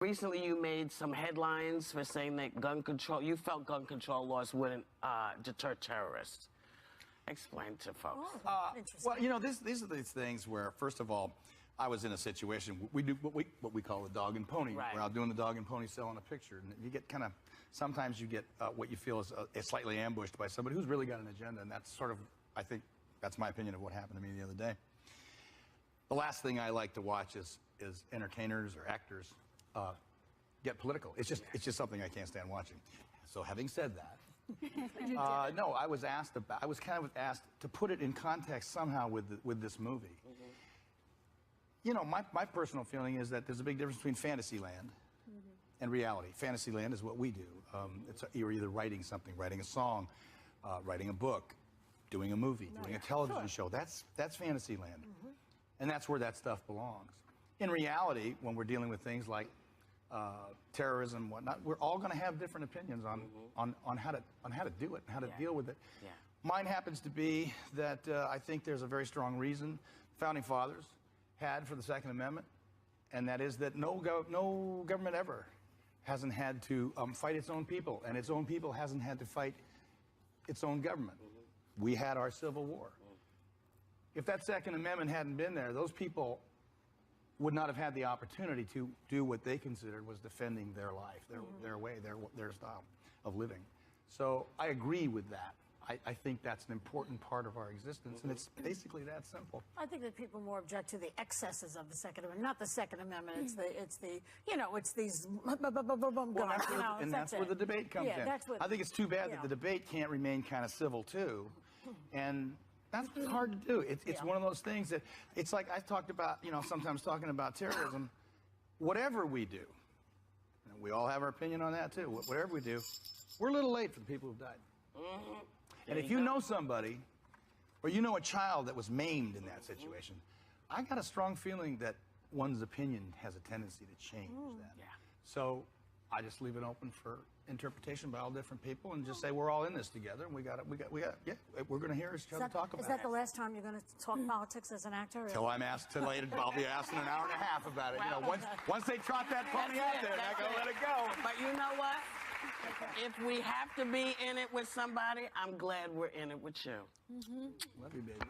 Recently, you made some headlines for saying that you felt gun control laws wouldn't deter terrorists. Explain to folks. Well, you know, these are these things where, first of all, I was in a situation, we do what we call the dog and pony. Right. We're out doing the dog and pony selling a picture. And you get sometimes you get what you feel is slightly ambushed by somebody who's really got an agenda. And that's sort of, I think, that's my opinion of what happened to me the other day. The last thing I like to watch is entertainers or actors get political. It's just something I can't stand watching. So having said that, no, I was kind of asked to put it in context somehow with this movie. Mm-hmm. You know, my personal feeling is that there's a big difference between Fantasyland and reality. Fantasyland is what we do. You're either writing something, writing a song, writing a book, doing a movie, doing a television show. That's Fantasyland. Mm-hmm. And that's where that stuff belongs. In reality, when we're dealing with things like terrorism and whatnot, we're all going to have different opinions on how to do it and how to deal with it. Yeah. Mine happens to be that I think there's a very strong reason founding fathers had for the Second Amendment, and that is that no government ever hasn't had to fight its own people, and its own people hasn't had to fight its own government. Mm-hmm. We had our Civil War. Mm-hmm. If that Second Amendment hadn't been there, those people would not have had the opportunity to do what they considered was defending their life, their way, their style of living. So I agree with that. I think that's an important part of our existence, and it's basically that simple. I think that people more object to the excesses of the Second Amendment, not the Second Amendment. It's these Well, and that's where the debate comes in. I think it's too bad that the debate can't remain kind of civil too, and that's hard to do. It's one of those things that it's like I talked about. You know, sometimes talking about terrorism. Whatever we do, and we all have our opinion on that too. Whatever we do, we're a little late for the people who've died. Mm-hmm. And if you know somebody, or you know a child that was maimed in that situation, I got a strong feeling that one's opinion has a tendency to change that. Yeah. So I just leave it open for interpretation by all different people, and just say we're all in this together, and we're going to hear each other talk about it. Is that the last time you're going to talk politics as an actor? Till I'm asked to later, I'll be asked in an hour and a half about it. You know, once they trot that pony out there, I gotta let it go. But you know what? If we have to be in it with somebody, I'm glad we're in it with you. Mm-hmm. Love you, baby.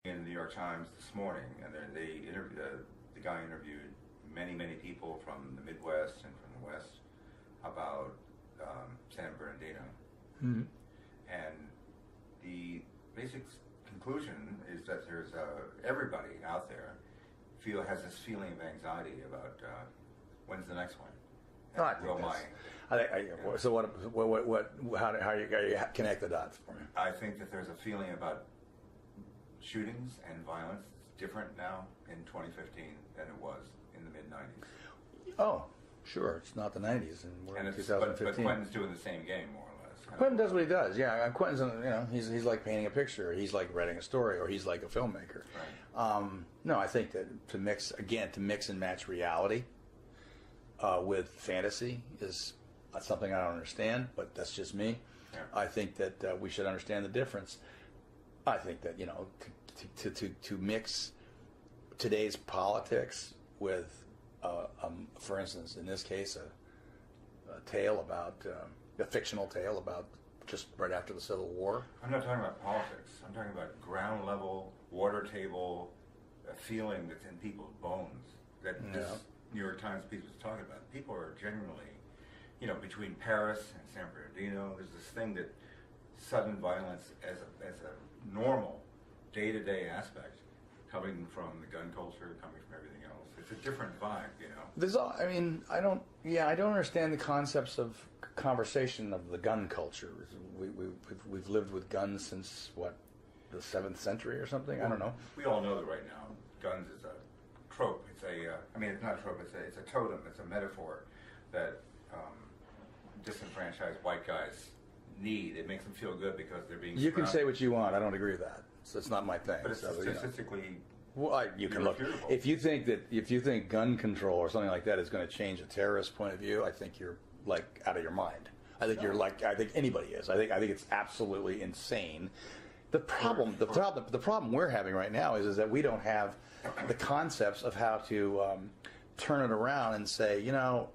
In the New York Times this morning, and the guy interviewed many people from the Midwest and from the West about San Bernardino. Mm-hmm. And the basic conclusion is that there's everybody out there has this feeling of anxiety about when's the next one. So how you connect the dots for me? I think that there's a feeling about shootings and violence that's different now in 2015 than it was in the mid-90s. Oh, sure. It's not the 90s, and we're in 2015. But Quentin's doing the same game, more or less. Quentin does what he does, yeah. Quentin's, he's like painting a picture, he's like writing a story, or he's like a filmmaker. Right. No, I think that to mix and match reality with fantasy is something I don't understand, but that's just me. Yeah. I think that we should understand the difference. I think that, to mix today's politics with, for instance, in this case, a tale about, a fictional tale about just right after the Civil War. I'm not talking about politics. I'm talking about ground level, water table, a feeling that's in people's bones that this New York Times piece was talking about. People are genuinely, between Paris and San Bernardino, there's this thing that sudden violence as a normal day-to-day aspect, coming from the gun culture, coming from everything else. It's a different vibe, I don't understand the concepts of conversation of the gun culture. We've lived with guns since, the 7th century or something? Well, I don't know. We all know that right now, guns is a trope. It's it's not a trope, it's a totem, it's a metaphor that disenfranchised white guys need. It makes them feel good because they're being surrounded. You can say what you want. I don't agree with that. So it's not my thing. But it's statistically you can look. If you think gun control or something like that is going to change a terrorist point of view, I think you're out of your mind. I think I think anybody is. I think it's absolutely insane. The problem we're having right now is that we don't have the concepts of how to turn it around and say, you know,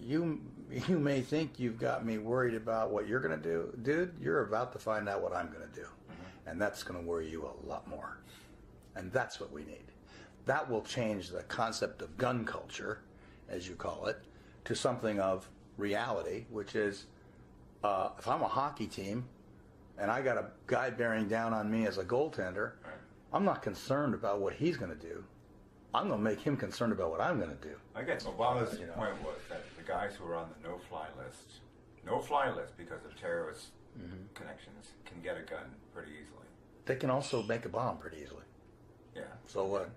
you may think you've got me worried about what you're going to do. Dude, you're about to find out what I'm going to do. And that's going to worry you a lot more. And that's what we need. That will change the concept of gun culture, as you call it, to something of reality, which is if I'm a hockey team and I got a guy bearing down on me as a goaltender, I'm not concerned about what he's going to do. I'm going to make him concerned about what I'm going to do. I guess Obama's point was that the guys who are on the no-fly list because of terrorist connections, can get a gun pretty easily. They can also make a bomb pretty easily. Yeah. So what?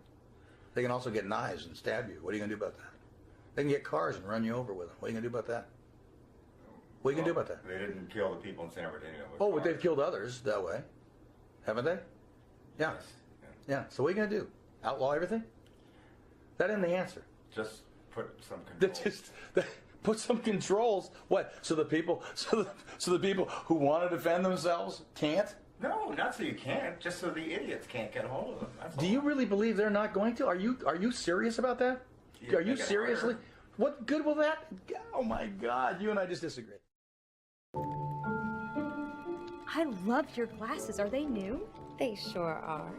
They can also get knives and stab you. What are you going to do about that? They can get cars and run you over with them. What are you going to do about that? What are you going to do about that? They didn't kill the people in San Bernardino. Oh, but they've killed others that way. Haven't they? Yeah. Yes. Yeah. So what are you going to do? Outlaw everything? That isn't the answer. Just put some controls. Put some controls. What? So the people who want to defend themselves can't? No, not so you can't. Just so the idiots can't get a hold of them. That's Do you really believe they're not going to? Are you serious about that? Yeah, are you seriously? What good will that? Oh my God! You and I just disagree. I love your glasses. Are they new? They sure are.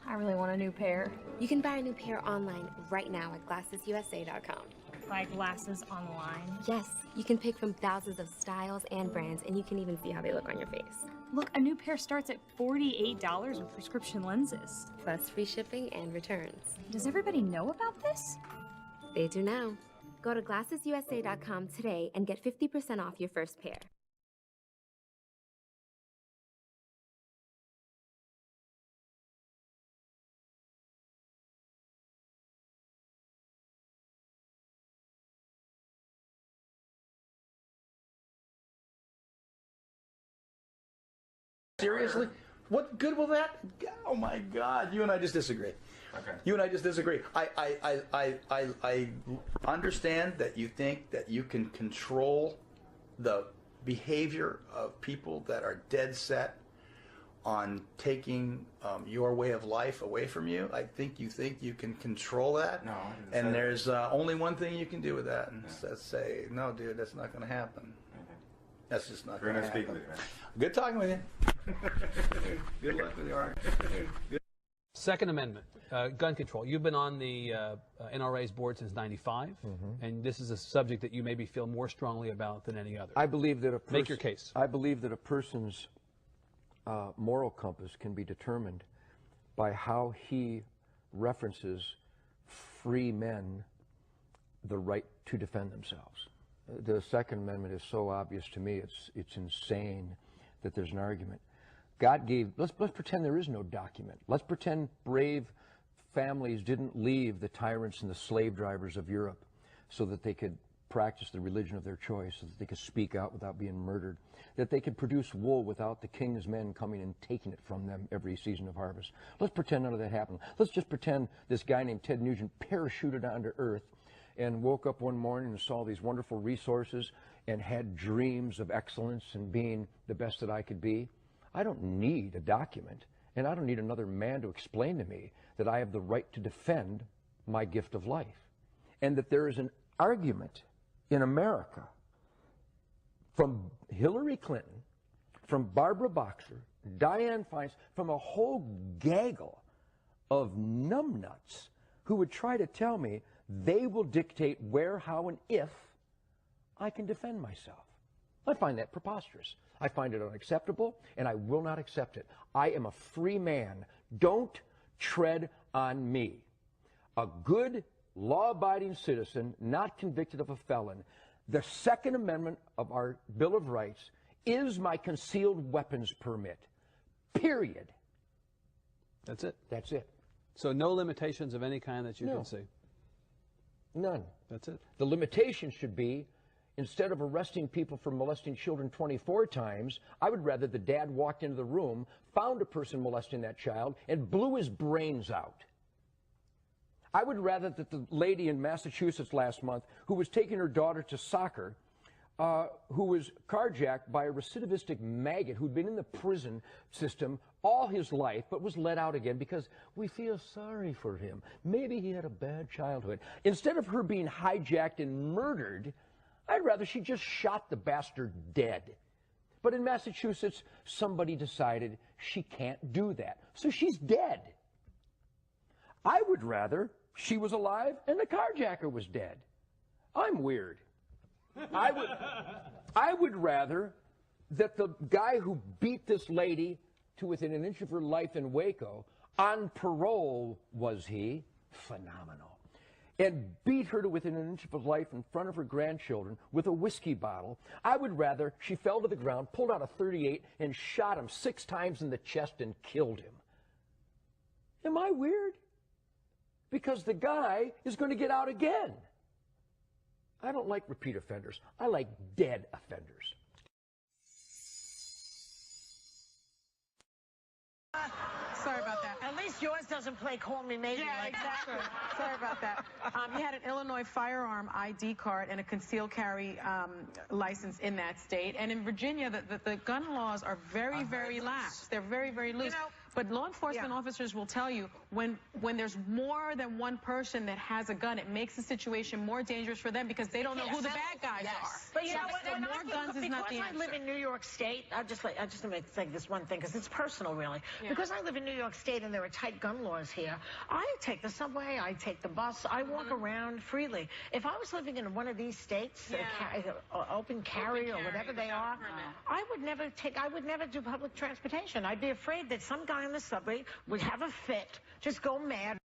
I really want a new pair. You can buy a new pair online right now at GlassesUSA.com. Buy glasses online? Yes, you can pick from thousands of styles and brands, and you can even see how they look on your face. Look, a new pair starts at $48 with prescription lenses. Plus free shipping and returns. Does everybody know about this? They do now. Go to GlassesUSA.com today and get 50% off your first pair. Seriously? What good will that? Oh my God! You and I just disagree. Okay. You and I just disagree. I understand that you think that you can control the behavior of people that are dead set on taking your way of life away from you. I think you can control that. No. And there's only one thing you can do with that, and that's say, no, dude, that's not going to happen. That's just not going to happen. Speak with you, man. Good talking with you. Good luck with you, all right. Second Amendment, gun control. You've been on the NRA's board since '95, and this is a subject that you maybe feel more strongly about than any other. I believe that Make your case. I believe that a person's moral compass can be determined by how he references free men the right to defend themselves. The Second Amendment is so obvious to me, it's insane that there's an argument. God gave, let's pretend there is no document. Let's pretend brave families didn't leave the tyrants and the slave drivers of Europe so that they could practice the religion of their choice, so that they could speak out without being murdered, that they could produce wool without the king's men coming and taking it from them every season of harvest. Let's pretend none of that happened. Let's just pretend this guy named Ted Nugent parachuted onto Earth and woke up one morning and saw these wonderful resources and had dreams of excellence and being the best that I could be. I don't need a document, and I don't need another man to explain to me that I have the right to defend my gift of life. And that there is an argument in America from Hillary Clinton, from Barbara Boxer, Dianne Feinstein, from a whole gaggle of numbnuts who would try to tell me they will dictate where, how, and if I can defend myself. I find that preposterous. I find it unacceptable, and I will not accept it. I am a free man. Don't tread on me. A good, law-abiding citizen, not convicted of a felon. The Second Amendment of our Bill of Rights is my concealed weapons permit. Period. That's it. That's it. So no limitations of any kind that you can see? None. That's it. The limitation should be, instead of arresting people for molesting children 24 times, I would rather the dad walked into the room, found a person molesting that child, and blew his brains out. I would rather that the lady in Massachusetts last month who was taking her daughter to soccer who was carjacked by a recidivistic maggot who'd been in the prison system all his life, but was let out again because we feel sorry for him. Maybe he had a bad childhood. Instead of her being hijacked and murdered, I'd rather she just shot the bastard dead. But in Massachusetts, somebody decided she can't do that, so she's dead. I would rather she was alive and the carjacker was dead. I'm weird. I would rather that the guy who beat this lady to within an inch of her life in Waco, on parole was he, phenomenal, and beat her to within an inch of her life in front of her grandchildren with a whiskey bottle. I would rather she fell to the ground, pulled out a .38, and shot him 6 times in the chest and killed him. Am I weird? Because the guy is going to get out again. I don't like repeat offenders. I like dead offenders. Sorry about that. At least yours doesn't play Call Me Maybe. Yeah, exactly. Sorry about that. He had an Illinois firearm ID card and a concealed carry license in that state. And in Virginia, the gun laws are very, very lax. They're very, very loose. You know, but law enforcement officers will tell you when there's more than one person that has a gun, it makes the situation more dangerous for them because they don't know who the bad guys are. But you know what? So more guns is not the answer. Because I live in New York State, I just want to say this one thing because it's personal, really. Yeah. Because I live in New York State and there are tight gun laws here. I take the subway, I take the bus, I walk around freely. If I was living in one of these states, open carry or whatever they are, I would never do public transportation. I'd be afraid that some guy in the subway would have a fit, just go mad,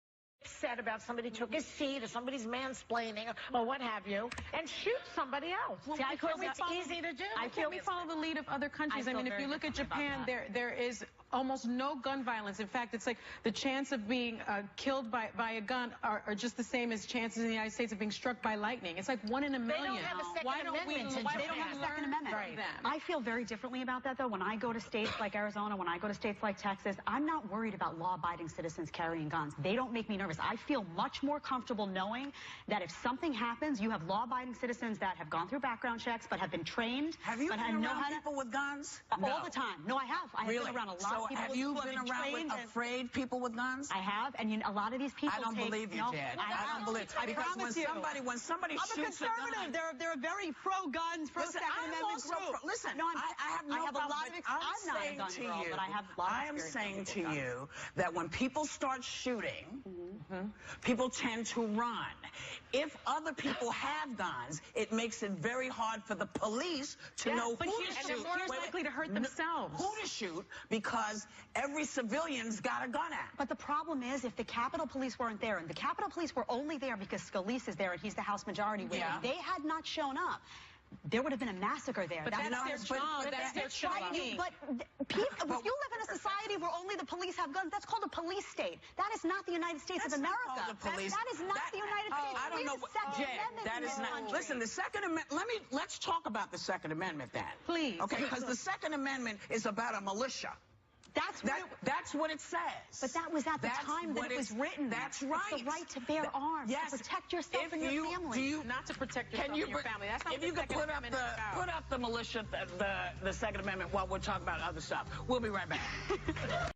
upset about somebody took his seat or somebody's mansplaining or what have you, and shoot somebody else. Well, because it's easy to do. I feel we follow the lead of other countries. I mean, if you look at Japan, there is almost no gun violence. In fact, it's like the chance of being killed by a gun are just the same as chances in the United States of being struck by lightning. It's like 1 in a million. They don't have a Second Amendment. They don't have a Second Amendment. Right. I feel very differently about that, though. When I go to states like Arizona, when I go to states like Texas, I'm not worried about law-abiding citizens carrying guns. They don't make me nervous. I feel much more comfortable knowing that if something happens, you have law-abiding citizens that have gone through background checks but have been trained. Have you been around people with guns? All the time. No, I have. I have been around a lot of people. Have you been around with afraid people with guns? I have, and a lot of these people. I don't believe you, Jen. I don't believe. Because when somebody shoots a gun, I'm a conservative. They're a very pro-guns, pro-Second Amendment group. Listen, no, I have a lot of experience. I'm not a gun girl, but I have a lot of experience. I am saying to you that when people start shooting, people tend to run. If other people have guns, it makes it very hard for the police to know who to shoot. And they're more likely to hurt themselves. Who to shoot, because every civilian's got a gun act. But the problem is, if the Capitol Police weren't there, and the Capitol Police were only there because Scalise is there and he's the House Majority Whip, if they had not shown up, there would have been a massacre there. But that's their job. That's their training. But if you live in a society where only the police have guns, that's called a police state. That is not the United States of America. That is not the United States. I don't know what, Jen, that is not. Listen, the Second Amendment, let's talk about the Second Amendment then. Please. Okay, because the Second Amendment is about a militia. That's what it says. But that was at the time that it was written. That's right. It's the right to bear arms, to protect yourself and your family. Not to protect yourself and your family. That's not if you could put up the militia, the Second Amendment while we're talking about other stuff. We'll be right back.